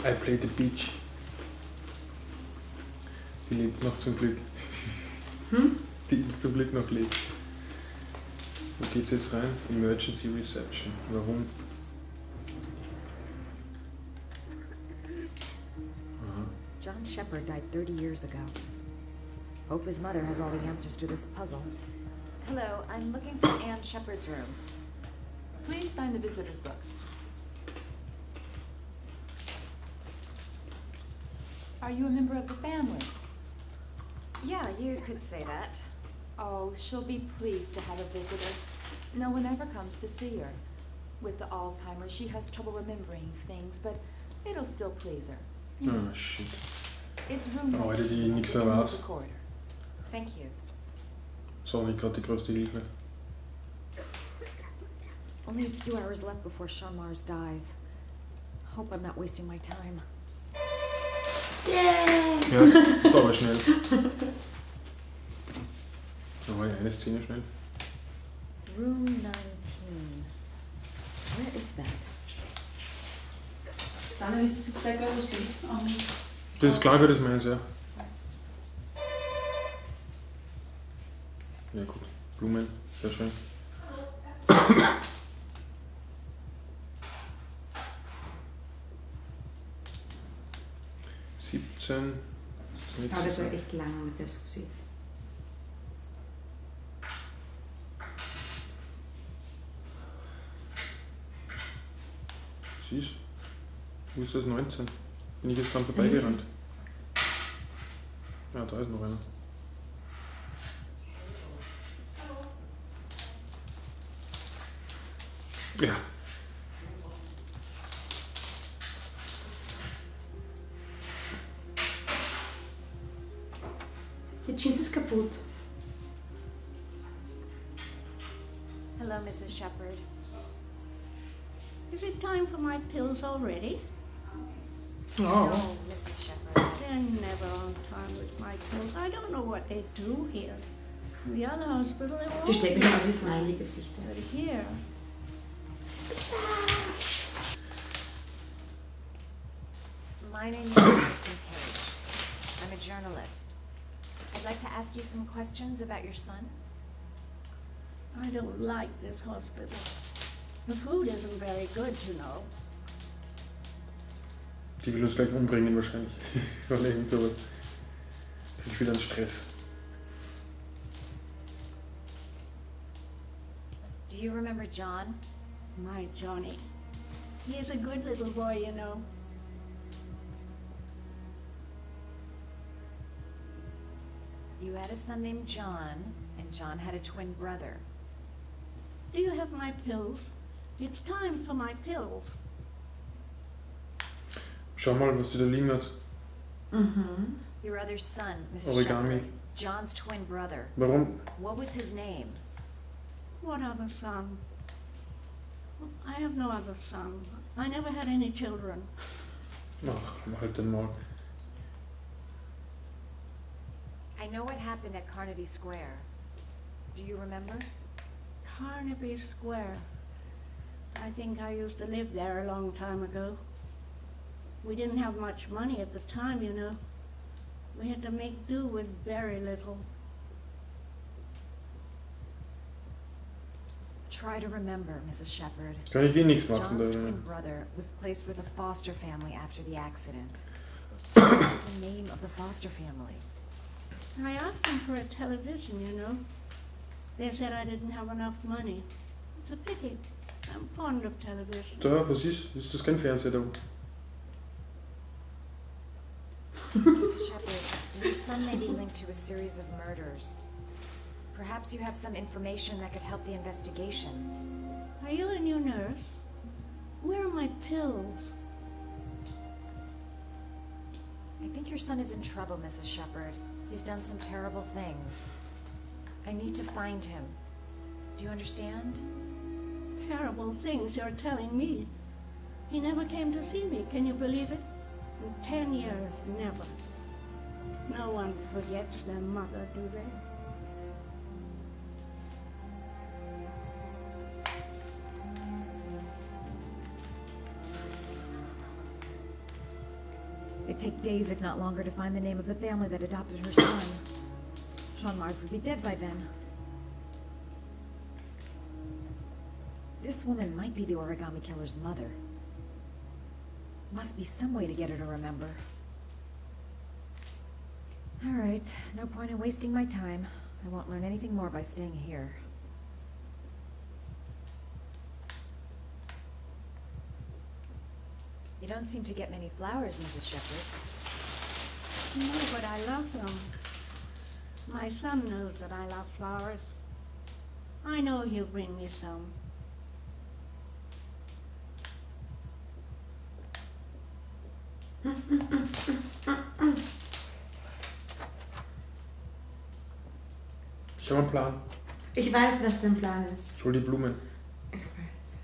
I play the beach. Die lebt noch zum Glück. Die zum Glück noch lebt. Wo geht's jetzt rein? Emergency Reception. Warum? John Shepard died 30 years ago. Hope his mother has all the answers to this puzzle. Hello, I'm looking for Anne Shepard's room. Please sign the visitor's book. Are you a member of the family? Yeah, you could say that. Oh, she'll be pleased to have a visitor. No one ever comes to see her. With the Alzheimer's, she has trouble remembering things, but it'll still please her. Ah, shit. It's room Heute die nichts mehr weiß. Thank you. So, nicht gerade die größte Hilfe. Only a few hours left before Sharmars dies. Hope I'm not wasting my time. Yay! Ja, das war aber schnell. Da war ja eine Szene schnell. Room 19. Where is that? Dann ist es der größte. Das ist klar, das meins, ja. Ja gut, Blumen, sehr schön. Das dauert jetzt echt lang mit der Susi. Siehst du? Wo ist das 19? Bin ich jetzt dran vorbeigerannt? Ja, da ist noch einer. Ja. Die Jeans ist kaputt. Hello, Mrs. Shepard. Is it time for my pills already? No, Mrs. Shepard. They're never on time with my pills. I don't know what they do here. In the other hospital, they were Die steht mir aus wie always Smiley-Gesichter. but here. My name is Alison Page. I'm a journalist. I'd like to ask you some questions about your son. I don't like this hospital. The food isn't very good, you know. Die will uns gleich umbringen wahrscheinlich. Oder irgend sowas. Ich will an Stress. Do you remember John? My Johnny. He is a good little boy, you know. You had a son named John, and John had a twin brother. Do you have my pills? It's time for my pills. Schau mal, was die da liegen hat. Your other son, Mrs. Origami. Shepard. John's twin brother. Warum? What was his name? What other son? I have no other son. I never had any children. Ach, halt den Maul. I know what happened at Carnaby Square. Do you remember? Carnaby Square. I think I used to live there a long time ago. We didn't have much money at the time, you know. We had to make do with very little. Try to remember, Mrs. Shepard. Kann ich eh nichts machen. John's Da. twin brother was placed with a foster family after the accident. What was the name of the foster family? I asked them for a television, you know. They said I didn't have enough money. It's a pity. I'm fond of television. Da, was ist? Ist das kein Fernseher da? Mrs. Shepard, your son may be linked to a series of murders. Perhaps you have some information that could help the investigation. Are you a new nurse? Where are my pills? I think your son is in trouble, Mrs. Shepard. He's done some terrible things. I need to find him. Do you understand? Terrible things you're telling me. He never came to see me, can you believe it? In 10 years, never. No one forgets their mother, do they? It'd take days, if not longer, to find the name of the family that adopted her son. Sean Mars would be dead by then. This woman might be the Origami Killer's mother. Must be some way to get her to remember. All right, no point in wasting my time. I won't learn anything more by staying here. You don't seem to get many flowers, Mrs. Shepherd. No, but I love them. My son knows that I love flowers. I know he'll bring me some. Ich habe einen Plan. Ich weiß, was dein Plan ist. Ich hol die Blumen. Ich weiß.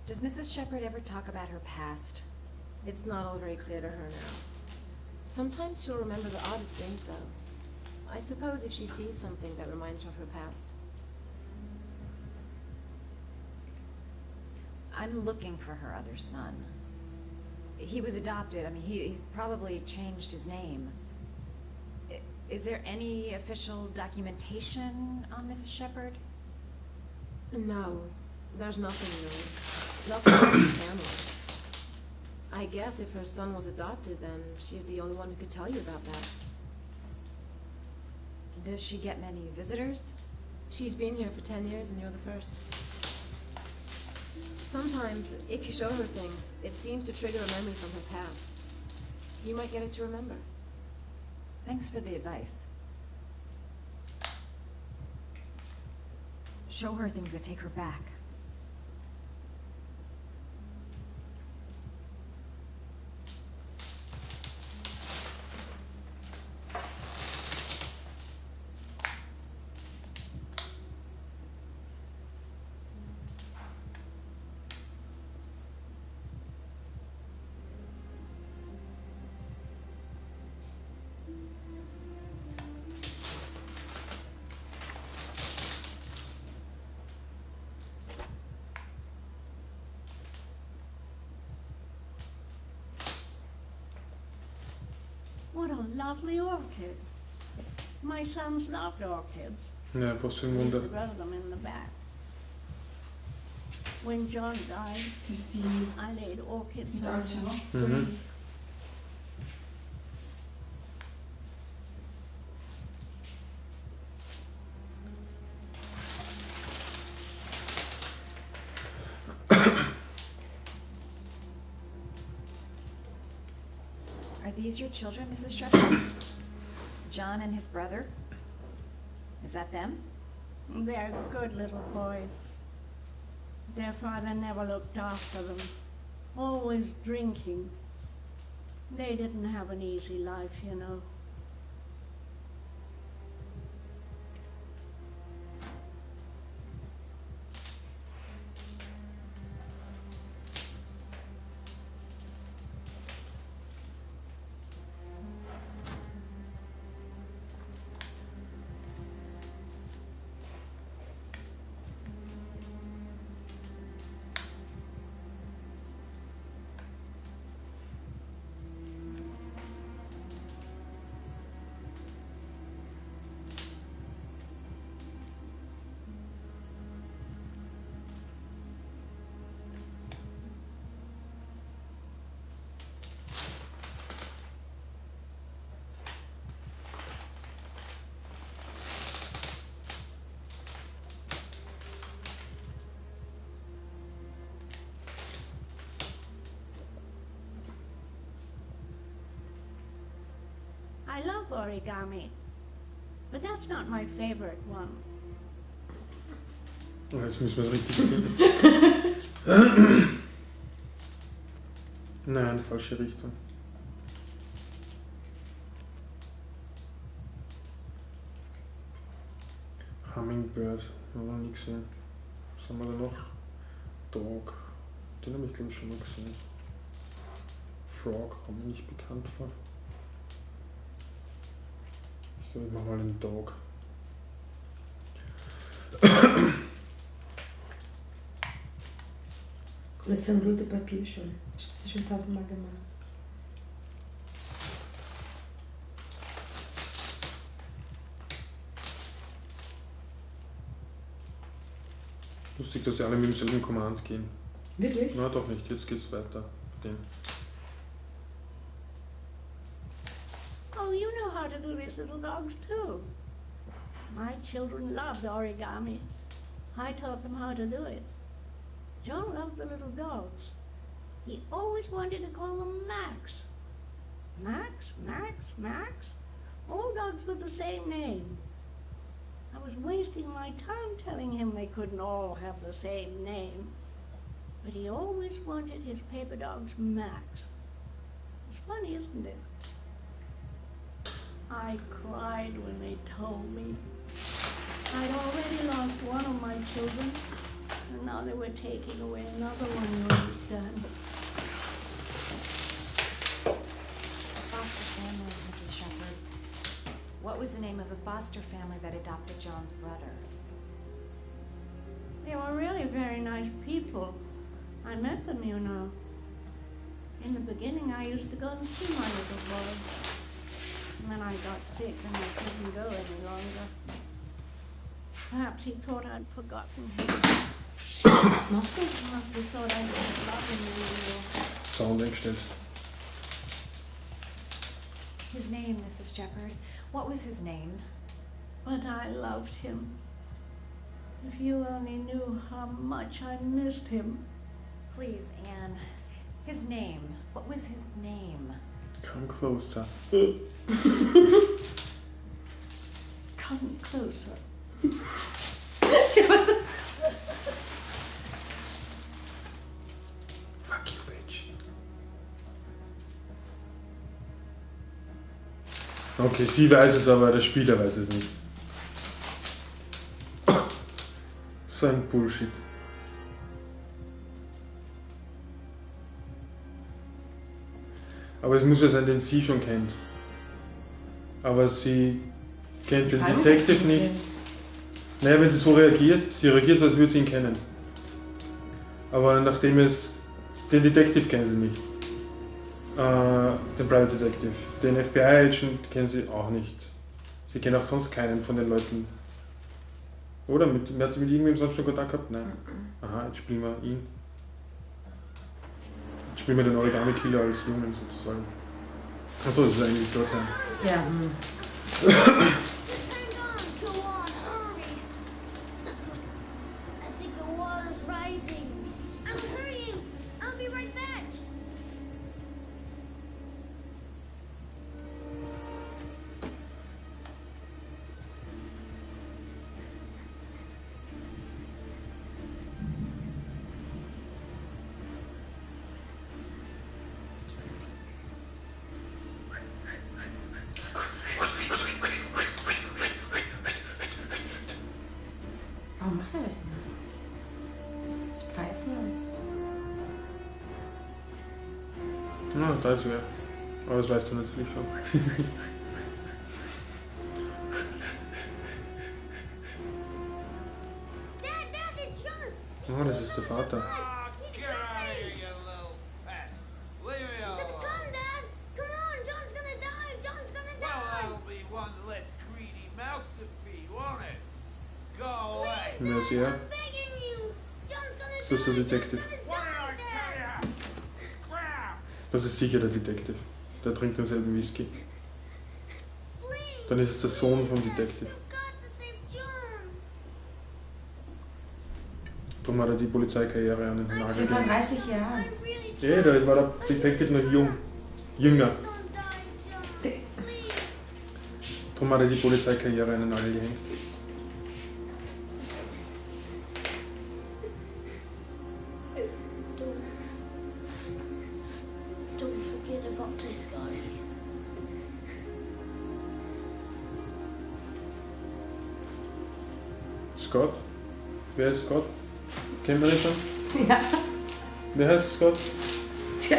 Does Mrs. Shepherd ever talk about her past? It's not all very clear to her now. Sometimes she'll remember the oddest things, though. I suppose if she sees something that reminds her of her past. I'm looking for her other son. He was adopted. I mean, he's probably changed his name. Is there any official documentation on Mrs. Shepherd? No, there's nothing really. Nothing about the family. I guess if her son was adopted, then she's the only one who could tell you about that. Does she get many visitors? She's been here for 10 years and you're the first. Sometimes, if you show her things, it seems to trigger a memory from her past. You might get her to remember. Thanks for the advice. Show her things that take her back. What a lovely orchid. My sons loved orchids. Ja, was für ein He used to Wunder. grow them in the back. When John died, Das ist die I laid orchids on Deutsche, him. ne? Mhm. Are these your children, Mrs. Shepherd? John and his brother? Is that them? They're good little boys. Their father never looked after them, always drinking. They didn't have an easy life, you know. I love origami, but that's not my favorite one. Oh, jetzt müssen wir es richtig finden. Nein, falsche Richtung. Hummingbird, haben wir noch nie gesehen. Was haben wir da noch? Dog, den habe ich glaube ich schon mal gesehen. Frog, kommt mir nicht bekannt vor. Ich glaube, ich mache mal den Dog. Jetzt so ein rotes Papier schon. Das hat sie schon 1000-mal gemacht. Lustig, dass sie alle mit demselben Command gehen. Wirklich? Na doch nicht, jetzt geht's weiter. Den. Oh, you know how to do these little dogs too. My children loved origami. I taught them how to do it. John loved the little dogs. He always wanted to call them Max. Max, Max, Max. All dogs with the same name. I was wasting my time telling him they couldn't all have the same name. But he always wanted his paper dogs Max. It's funny, isn't it? I cried when they told me. I'd already lost one of my children, and now they were taking away another one, you understand. Foster family, Mrs. Shepherd. What was the name of the foster family that adopted John's brother? They were really very nice people. I met them, you know. In the beginning, I used to go and see my little boy. And then I got sick and I couldn't go any longer. Perhaps he thought I'd forgotten him. Machst du? Must have thought I didn't love him anymore. Sound eingestellt. His name, Mrs. Shepherd. What was his name? But I loved him. If you only knew how much I missed him. Please, Anne. His name. What was his name? Come closer. Come closer. Fuck you, bitch. Okay, sie weiß es, aber der Spieler weiß es nicht. So ein Bullshit. Aber es muss ja sein, den sie schon kennt. Aber sie kennt den Detective nicht. Naja, wenn sie so reagiert, sie reagiert so, als würde sie ihn kennen. Aber nachdem es... Den Detective kennen sie nicht. Den Private Detective. Den FBI-Agent kennen sie auch nicht. Sie kennen auch sonst keinen von den Leuten. Oder? Hat sie mit irgendwem sonst schon Kontakt gehabt? Nein. Aha, jetzt spielen wir ihn. Jetzt spielen wir den Origami Killer als Jungen sozusagen. Achso, das ist eigentlich dorthin. Ja. Warum macht er das immer? Das Pfeifen oder was? Ja, da ist wer. Aber das weißt du natürlich schon. Oh, das ist der Vater. Wer ist er? Das ist der Detective. Das ist sicher der Detective. Der trinkt denselben Whisky. Dann ist es der Sohn vom Detective. Darum hat er die Polizeikarriere an den Nagel Sie vor gelegt. 30 Jahren. Ja, da war der Detective noch jünger. Darum hat er die Polizeikarriere an den Nagel gehängt. Scott? Wer ist Scott? Kennen wir den schon? Ja. Wer heißt Scott? Tja.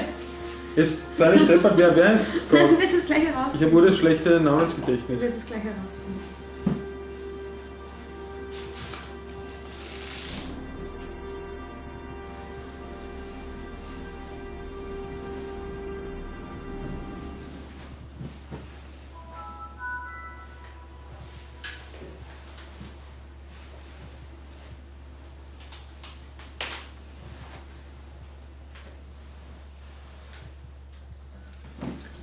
Jetzt sei nicht deppert, wer ist Du Scott? wirst es gleich herausfinden. Ich habe nur das schlechte Du Namensgedächtnis. wirst es gleich herausfinden.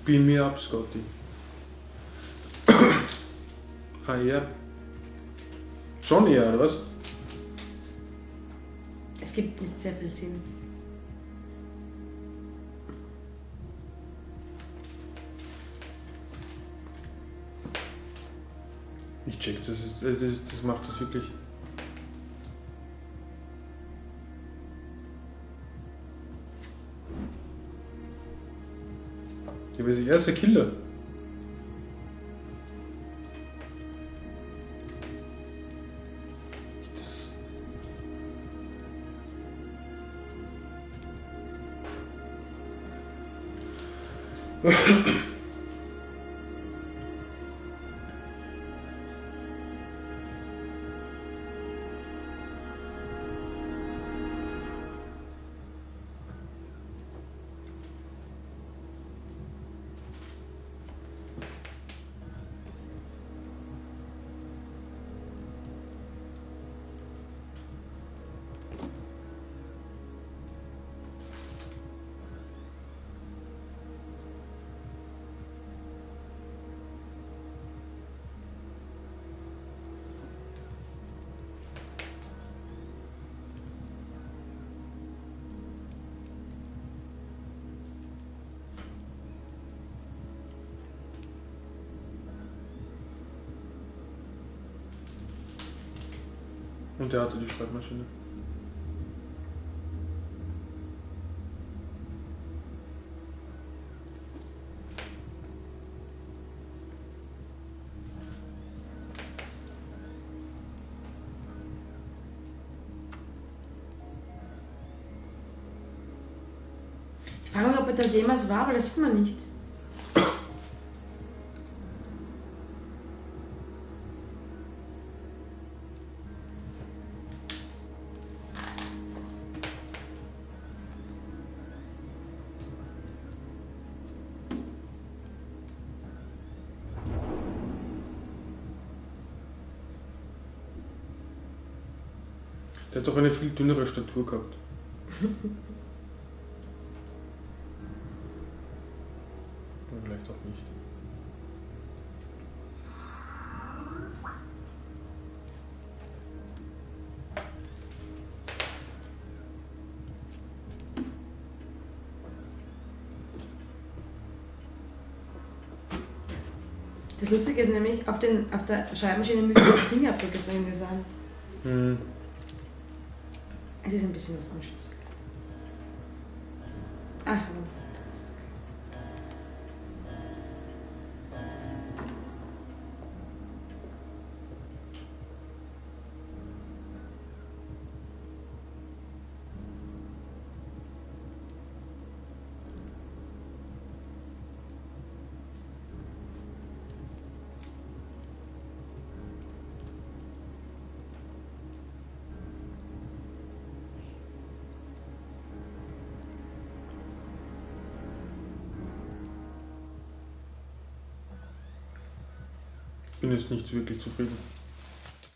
Beam me up, Scotty. HR. Schon eher, oder was? Es gibt nicht sehr viel Sinn. Ich check, das macht das wirklich. Hier wäre der erste Killer. Und der hatte die Schreibmaschine. Ich frage mich, ob bei dem was war, weil das sieht man nicht. Der hat doch eine viel dünnere Statur gehabt. Oder vielleicht auch nicht. Das Lustige ist nämlich, auf der Schreibmaschine müssen auch Fingerabdrücke drin sein. Hm. Es ist ein bisschen was unschlüssig. Ah, Ich bin jetzt nicht wirklich zufrieden.